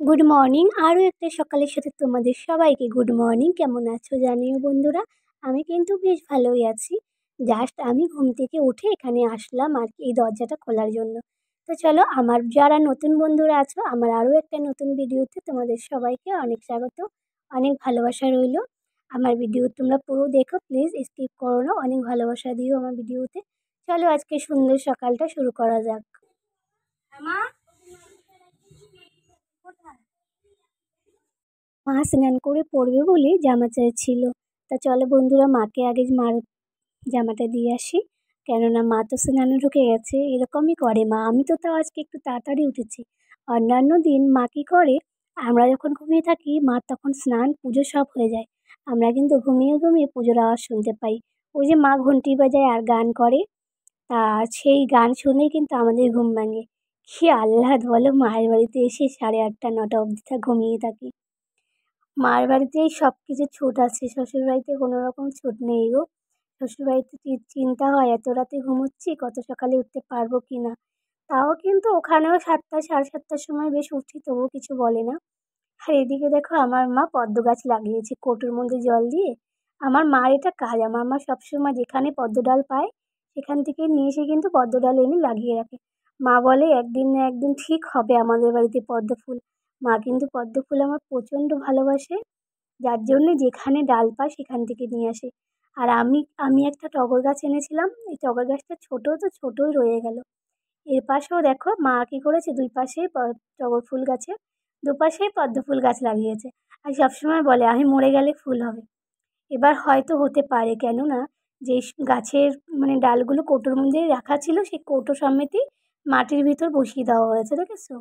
Good morning. আরও একটা সকালের সাথে তোমাদের সবাইকে গুড মর্নিং। কেমন আছো জানিও বন্ধুরা। আমি কিন্তু বেশ ভালোই আছি। জাস্ট আমি ঘুম থেকে উঠে এখানে আসলাম আর কি, এই দরজাটা খোলার জন্য। তো চলো, আমার যারা নতুন বন্ধুরা আছো, আমার আরও একটা নতুন ভিডিওতে তোমাদের সবাইকে অনেক স্বাগত, অনেক ভালোবাসা রইলো। আমার ভিডিও তোমরা পুরো দেখো, প্লিজ স্কিপ করো না, অনেক ভালোবাসা দিও আমার ভিডিওতে। চলো আজকে সুন্দর সকালটা শুরু করা যাক। মা স্নান করে পড়বে বলে জামা চাইছিল। তা চলো বন্ধুরা, মাকে আগে মার জামাটা দিয়ে আসি, কেননা মা তো স্নানে ঢুকে গেছে। এরকমই করে মা। আমি তো তাও আজকে একটু তাড়াতাড়ি উঠেছি। অন্যান্য দিন মা কী করে, আমরা যখন ঘুমিয়ে থাকি মা তখন স্নান পুজো সব হয়ে যায়। আমরা কিন্তু ঘুমিয়ে ঘুমিয়ে পুজোর আওয়াজ শুনতে পাই। ওই যে মা ঘন্টি বাজায় আর গান করে, তা সেই গান শুনেই কিন্তু আমাদের ঘুম ভাঙে। কি আহ্লাদ বলো, মায়ের বাড়িতে এসে 8:30 9টা অবধি ঘুমিয়ে থাকি। মায়ের বাড়িতেই সব কিছু ছুট আছে, শ্বশুরবাড়িতে কোনো রকম ছুট নেই গো। শ্বশুরবাড়িতে চিন্তা হয় এত রাতে ঘুমোচ্ছি, কত সকালে উঠতে পারবো কি না। তাও কিন্তু ওখানেও 7টা 7:30টার সময় বেশ উঠি, তবুও কিছু বলে না। আর এদিকে দেখো, আমার মা পদ্ম গাছ লাগিয়েছে কৌটোর মধ্যে জল দিয়ে। আমার মার এটা কাজ। আমার মা সবসময় যেখানে পদ্ম ডাল পায় সেখান থেকে নিয়ে এসে কিন্তু পদ্ম ডাল এনে লাগিয়ে রাখে। মা বলে একদিন না একদিন ঠিক হবে আমাদের বাড়িতে পদ্ম ফুল। মা কিন্তু পদ্ম ফুল আমার প্রচণ্ড ভালোবাসে, যার জন্য যেখানে ডাল পায় সেখান থেকে নিয়ে আসে। আর আমি আমি একটা টগর গাছ এনেছিলাম, এই টগর গাছটা ছোটো তো ছোটোই রয়ে গেল। এর পাশেও দেখো মা কী করেছে, দুই পাশেই টগর ফুল গাছের দুপাশেই পদ্ম ফুল গাছ লাগিয়েছে। আর সবসময় বলে আমি মরে গেলে ফুল হবে। এবার হয়তো হতে পারে, কেননা যেই গাছের মানে ডালগুলো কৌটোর মধ্যে রাখা ছিল, সেই কৌটো সমেতই মাটির ভিতর বসিয়ে দেওয়া হয়েছে, দেখেছো?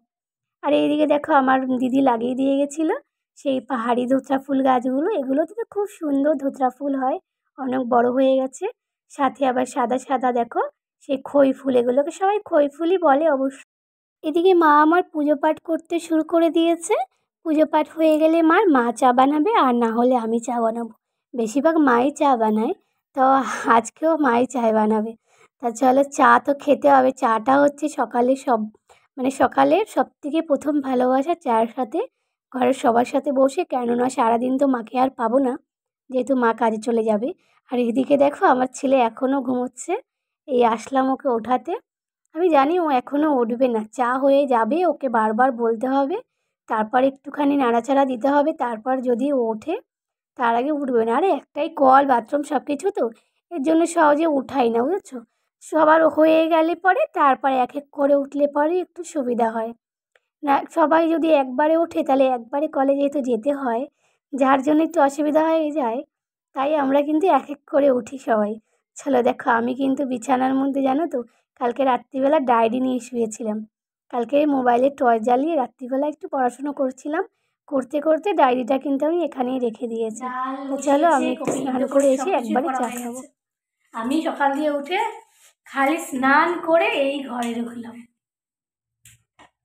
আর এইদিকে দেখো, আমার দিদি লাগিয়ে দিয়ে গেছিলো সেই পাহাড়ি ধুতরা ফুল গাছগুলো। এগুলোতে তো খুব সুন্দর ধুতরা ফুল হয়, অনেক বড় হয়ে গেছে। সাথে আবার সাদা সাদা দেখো সেই খই ফুল, এগুলোকে সবাই খই ফুলই বলে অবশ্য। এদিকে মা আমার পুজো পাঠ করতে শুরু করে দিয়েছে। পুজো পাঠ হয়ে গেলে মা চা বানাবে, আর না হলে আমি চা বানাবো। বেশিরভাগ মাই চা বানায়, তো আজকেও মাই চায় বানাবে। তা চলো, চা তো খেতে হবে। চাটা হচ্ছে সকালে সকালের সবথেকে প্রথম ভালোবাসা চায়ের সাথে, ঘরের সবার সাথে বসে। কেননা সারাদিন তো মাকে আর পাবো না, যেহেতু মা কাজে চলে যাবে। আর এদিকে দেখো, আমার ছেলে এখনও ঘুমোচ্ছে। এই আসলাম ওকে ওঠাতে। আমি জানি ও এখনও উঠবে না, চা হয়ে যাবে, ওকে বারবার বলতে হবে, তারপর একটুখানি নাড়াচাড়া দিতে হবে, তারপর যদি ও ওঠে। তার আগে উঠবে না। আরে একটাই কল, বাথরুম সব কিছু তো, এর জন্য সহজে উঠাই না, বুঝেছো? সবার হয়ে গেলে পরে তারপর এক এক করে উঠলে পরে একটু সুবিধা হয়। না, সবাই যদি একবারে ওঠে তাহলে একবারে কলে যেহেতু যেতে হয়, যার জন্য একটু অসুবিধা হয়ে যায়। তাই আমরা কিন্তু এক এক করে উঠি সবাই। চলো দেখো, আমি কিন্তু বিছানার মধ্যে, জানো তো, কালকে রাত্রিবেলা ডায়েরি নিয়ে শুয়েছিলাম। কালকে মোবাইলে টর্চ জ্বালিয়ে রাত্রিবেলা একটু পড়াশুনো করছিলাম, করতে করতে ডায়েরিটা কিন্তু আমি এখানেই রেখে দিয়েছি। তো চলো, আমি একটু স্নান করে এসে একবারে চা খাবো। আমি সকাল দিয়ে উঠে খালি স্নান করে এই ঘরে ঢুকলাম।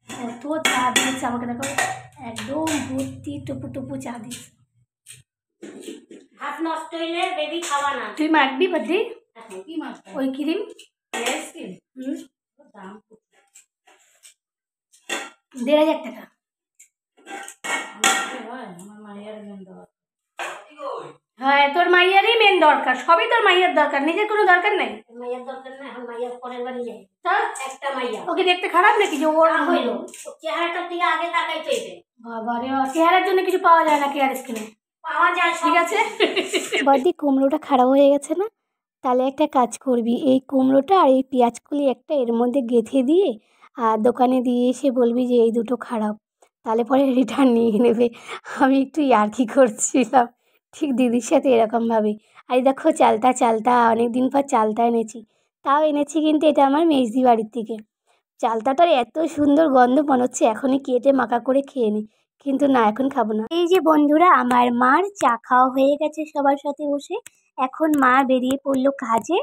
কত চা দিয়েছে আমাকে, দেখো একদম ভর্তি টুপু টুপু চা দিয়েছে। হাত নষ্ট হইলে বেবি খাওয়া না। তুই মাখবি বদলি কি মাছ? ওই ক্রিম। দাম 1,500 টাকা। আমার মায়ের মেন দরকার। হ্যাঁ, তোর মাইয়ারই মেন দরকার, সবই তোর মাইয়ার দরকার, নিজের কোনো দরকার নেই। মায়ের দরকার না, এখন মায়ের পরের বাড়ি যাই। তার একটা মাইয়া ওকে দেখতে খারাপ নাকি যে ওর হইলো? চেহারাটার দিকে আগে তাকাই চাইবে। বাবারে, চেহারার জন্য কিছু পাওয়া যায় না কেয়ার স্কিনে। পাওয়া যায়, ঠিক আছে। বদি, কুমড়োটা খারাপ হয়ে গেছে না? তাহলে একটা কাজ করবি, এই কুমড়োটা আর এই পেঁয়াজকলি একটা এর মধ্যে গেঁথে দিয়ে আর দোকানে দিয়ে এসে বলবি যে এই দুটো খারাপ, তাহলে পরে রিটার্ন নিয়ে নেবে। আমি একটু ইয়ার্কি করছিলাম, ঠিক দিদির সাথে এরকমভাবে। আর দেখো, চালতা অনেক দিন পর চালতা এনেছি। তাও এনেছি কিন্তু এটা আমার মেজদি বাড়ির থেকে। চালতাটার এত সুন্দর গন্ধ, মনে হচ্ছে এখনই কেটে মাখা করে খেয়ে নিই, কিন্তু না, এখন খাবো না। এই যে বন্ধুরা, আমার মার চা খাওয়া হয়ে গেছে সবার সাথে বসে। এখন মা বেরিয়ে পড়লো কাজে।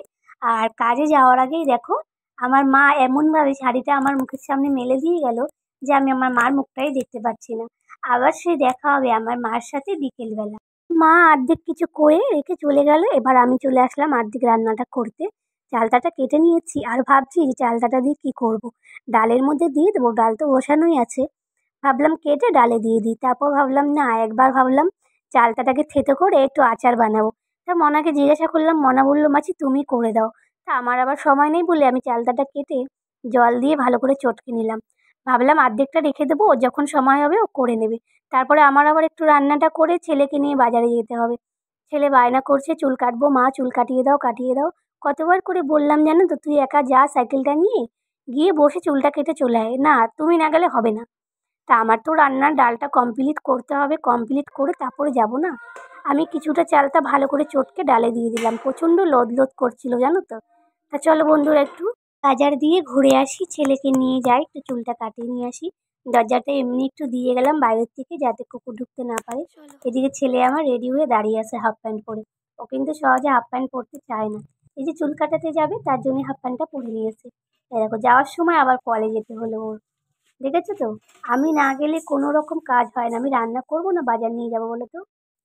আর কাজে যাওয়ার আগেই দেখো, আমার মা এমনভাবে শাড়িটা আমার মুখের সামনে মেলে দিয়ে গেল যে আমি আমার মার মুখটাই দেখতে পাচ্ছি না। আবার সে দেখা হবে আমার মার সাথে বিকেলবেলা। মা অর্ধেক কিছু করে রেখে চলে গেল, এবার আমি চলে আসলাম অর্ধেক রান্নাটা করতে। চালতাটা কেটে নিয়েছি আর ভাবছি যে চালতাটা দিয়ে কী করব। ডালের মধ্যে দিয়ে দেবো, ডাল তো বসানোই আছে। ভাবলাম কেটে ডালে দিয়ে দিই। তারপর ভাবলাম না, একবার ভাবলাম চালতাটাকে থেতো করে একটু আচার বানাবো। তা মনাকে জিজ্ঞাসা করলাম, মনা বলল মাছি তুমি করে দাও। তা আমার আবার সময় নেই বলে আমি চালতাটা কেটে জল দিয়ে ভালো করে চটকে নিলাম। ভাবলাম অর্ধেকটা রেখে দেবো, ওর যখন সময় হবে ও করে নেবে। তারপরে আমার আবার একটু রান্নাটা করে ছেলেকে নিয়ে বাজারে যেতে হবে। ছেলে বায়না করছে চুল কাটবো, মা চুল কাটিয়ে দাও কাটিয়ে দাও। কতবার করে বললাম জানো তো, তুই একা যা সাইকেলটা নিয়ে গিয়ে বসে চুলটা কেটে চলে আয়। না, তুমি না গেলে হবে না। তা আমার তো রান্নার ডালটা কমপ্লিট করতে হবে, কমপ্লিট করে তারপরে যাব না। আমি কিছুটা চালটা ভালো করে চটকে ডালে দিয়ে দিলাম। প্রচণ্ড লোদ করছিল জানো তো। তা চলো বন্ধুরা একটু বাজার দিয়ে ঘুরে আসি, ছেলেকে নিয়ে যাই, একটু চুলটা কাটিয়ে নিয়ে আসি। দরজাটা এমনি একটু দিয়ে গেলাম বাইরের থেকে, যাতে কুকুর ঢুকতে না পারে। এদিকে ছেলে আমার রেডি হয়ে দাঁড়িয়ে আছে হাফ প্যান্ট পরে। ও কিন্তু সহজে হাফ প্যান্ট পরতে চায় না। এই যে চুল কাটাতে যাবে তার জন্য হাফ প্যান্টটা পরে নিয়েছে। এই দেখো যাওয়ার সময় আবার কলে যেতে হলো ওর। দেখেছো তো, আমি না গেলে কোনো রকম কাজ হয় না। আমি রান্না করবো না বাজার নিয়ে যাবো বলো তো।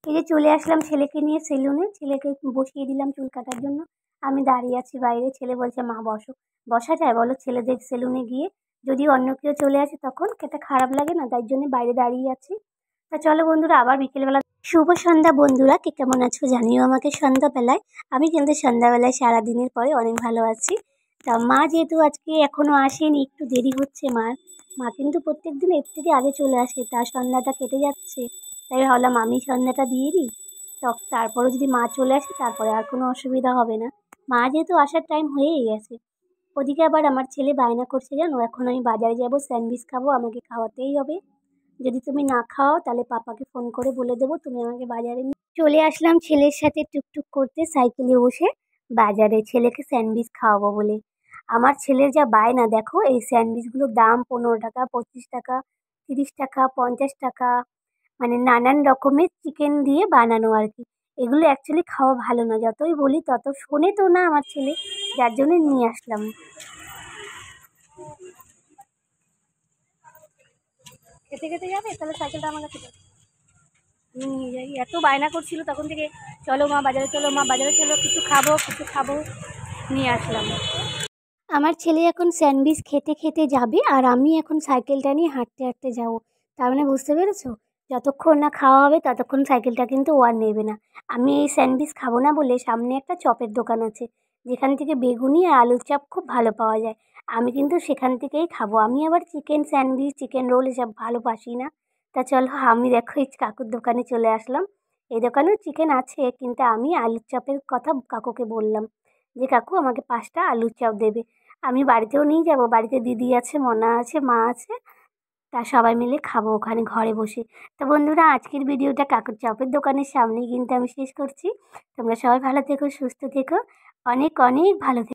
এই যে চলে আসলাম ছেলেকে নিয়ে সেলুনে, ছেলেকে বসিয়ে দিলাম চুল কাটার জন্য। আমি দাঁড়িয়ে আছি বাইরে, ছেলে বলছে মা বসো। বসা যায় বলো ছেলেদের সেলুনে গিয়ে? যদি অন্য কেউ চলে আসে তখন এটা খারাপ লাগে না, তাই জন্য বাইরে দাঁড়িয়ে আছি। তা চলো বন্ধুরা, আবার বিকেলবেলা শুভ সন্ধ্যা বন্ধুরা, কে কেমন আছো জানিও আমাকে সন্ধ্যাবেলায়। আমি কিন্তু সন্ধ্যাবেলায় সারাদিনের পরে অনেক ভালো আছি। তা মা যেহেতু আজকে এখনো আসেনি, একটু দেরি হচ্ছে মার। মা কিন্তু প্রত্যেকদিন এর থেকে আগে চলে আসে, তার সন্ধ্যাটা কেটে যাচ্ছে। তাই ভাবলাম আমি সন্ধ্যাটা দিয়ে দিই। তারপরে যদি মা চলে আসে তারপরে আর কোনো অসুবিধা হবে না। মা যেহেতু আসার টাইম হয়েই গেছে। ওদিকে আবার আমার ছেলে বায়না করছে জানো, এখন আমি বাজারে যাব, স্যান্ডউইচ খাবো, আমাকে খাওয়াতেই হবে। যদি তুমি না খাও তাহলে পাপাকে ফোন করে বলে দেবো তুমি আমাকে বাজারে নিয়ে। চলে আসলাম ছেলের সাথে টুকটুক করতে সাইকেলে বসে বাজারে, ছেলেকে স্যান্ডউইচ খাওয়াবো বলে। আমার ছেলের যা বায়না দেখো, এই স্যান্ডউইচগুলোর দাম 15 টাকা, 25 টাকা, 30 টাকা, 50 টাকা। মানে নানান রকমের চিকেন দিয়ে বানানো আর কি। এগুলো অ্যাকচুয়ালি খাওয়া ভালো না, যতই বলি তত শোনে তো না আমার ছেলে, যার জন্য নিয়ে আসলাম। খেতে খেতে যাবে তাহলে সাইকেলটা আমার কাছে দাও। আমি নিয়ে যাই, এত বায়না করছিল তখন থেকে, চলো মা বাজারে চলো, মা বাজারে চলো, কিছু খাবো কিছু খাবো, নিয়ে আসলাম। আমার ছেলে এখন স্যান্ডউইচ খেতে খেতে যাবে, আর আমি এখন সাইকেলটা নিয়ে হাঁটতে হাঁটতে যাবো। তার মানে বুঝতে পেরেছো, যতক্ষণ না খাওয়া হবে ততক্ষণ সাইকেলটা কিন্তু ও আর নেবে না। আমি এই স্যান্ডউইচ খাবো না বলে সামনে একটা চপের দোকান আছে, যেখান থেকে বেগুনি আর আলুর চপ খুব ভালো পাওয়া যায়। আমি কিন্তু সেখান থেকেই খাবো। আমি আবার চিকেন স্যান্ডউইচ, চিকেন রোল এসব ভালোবাসি না। তা চলো, আমি দেখো এই কাকুর দোকানে চলে আসলাম। এই দোকানেও চিকেন আছে, কিন্তু আমি আলুর চপের কথা কাকুকে বললাম যে কাকু আমাকে 5টা আলুর চপ দেবে। আমি বাড়িতেও নিয়ে যাব, বাড়িতে দিদি আছে, মনা আছে, মা আছে। তা সবাই মিলে খাবো ওখানে ঘরে বসে। তো বন্ধুরা, আজকের ভিডিওটা কাকুর চপের দোকানের সামনেই কিন্তু আমি শেষ করছি। তোমরা সবাই ভালো থেকো, সুস্থ থেকো, অনেক অনেক ভালো থেকো।